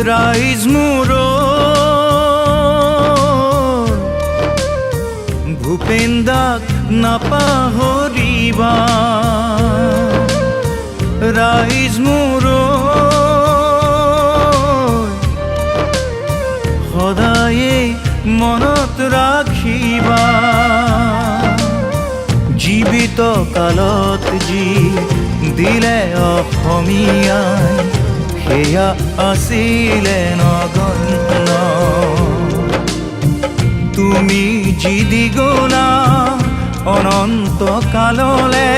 ৰাইজ মোৰ ভূপেন দাক নাপাহৰিবা ৰাইজ মোৰ সদায়ে মনত ৰাখিবা জীৱিত কালত যি দিলে অসমীয়াই সেয়া আছিলে নগণ্য তুমি যি দি গ'লা অনন্ত কাললে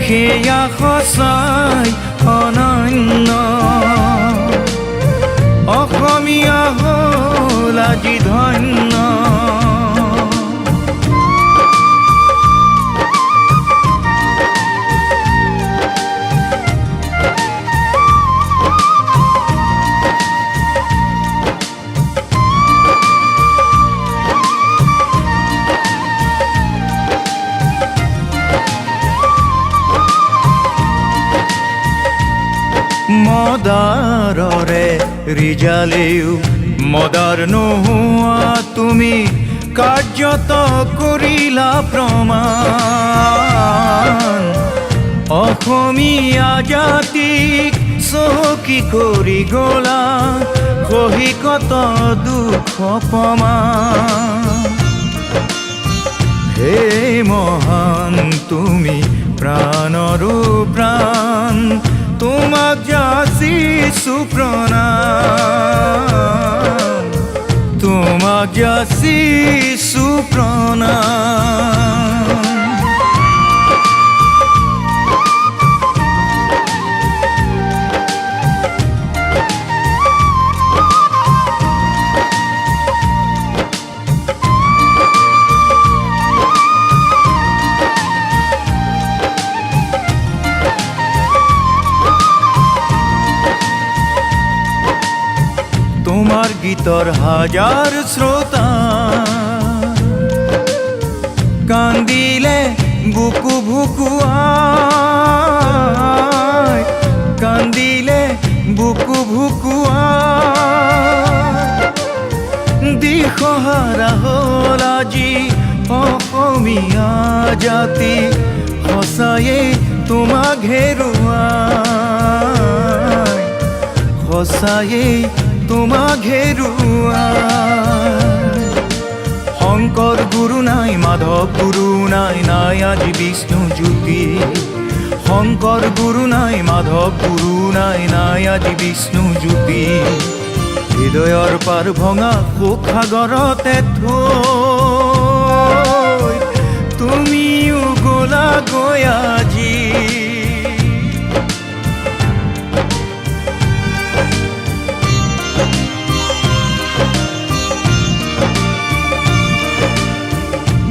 সেয়া সঁচাই অনন্য অসমীয়া হ'ল আজি ধন্য মদাৰৰে ৰিজালেও মদাৰ নোহোৱা তুমি কাৰ্যত কৰিলা প্ৰমাণ অসমীয়া জাতিক চহকী কৰি গ'লা সহি কত দুখ অপমান হে মহান তুমি প্ৰাণৰো প্ৰাণ তোমাক যাচিছো প্ৰণাম তোমাক যাচিছো প্ৰণাম তোমার গীতর হাজার শ্রোতা কান্দিলে বুকু ভুকুয়ায় কান্দিলে বুকু ভুকুয়ায় দিশহারা হল আজি অসমীয়া জাতি সঁচায়ে তোমাক হেৰুৱাই সঁচায়ে তোমাক হেৰুৱাই শংকৰ গুৰু নাই মাধৱ গুৰু নাই নাই আজি বিষ্ণু জ্যোতি শংকৰ গুৰু নাই মাধৱ গুৰু নাই নাই আজি বিষ্ণু জ্যোতি হৃদয়ৰ পাৰ ভঙা শোক সাগৰতে থৈ তুমিও গ'লা গৈ আজি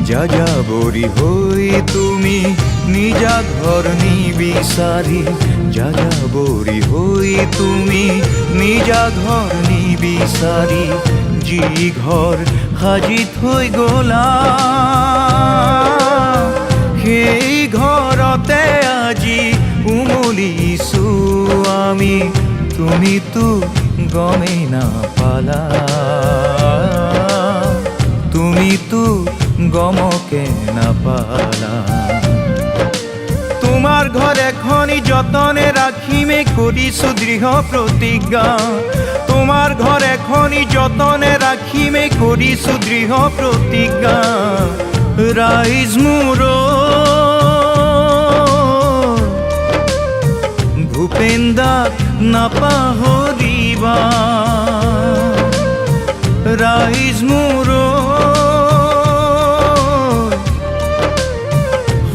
যাযাবৰী হৈ তুমি নিজা ঘৰ নিবিচাৰি যাযাবৰী হৈ তুমি নিজা ঘৰ নিবিচাৰি যি ঘৰ সাজি থৈ গ'লা সেই ঘৰতে আজি উমলিছো আমি তুমিতো গমেই নাপালা তুমিতো গমকে নাপালা তোমার ঘর এখনি যতনে রাখিমে করিছো দৃঢ় প্রতিজ্ঞা তোমার ঘর এখনি যতনে রাখিমে করিছো দৃঢ় প্রতিজ্ঞা রাইজ মোৰ ভূপেন দাক নাপাহৰিবা ৰাইজ মোৰ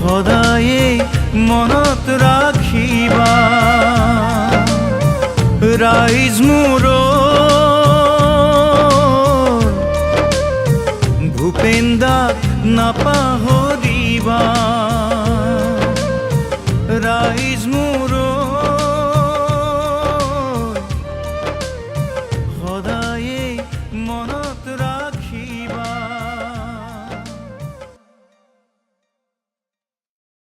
সদায়ে মনত ৰাখিবা ৰাইজ মোৰ ভূপেন দাক নাপাহৰিবা ৰাইজ মোৰ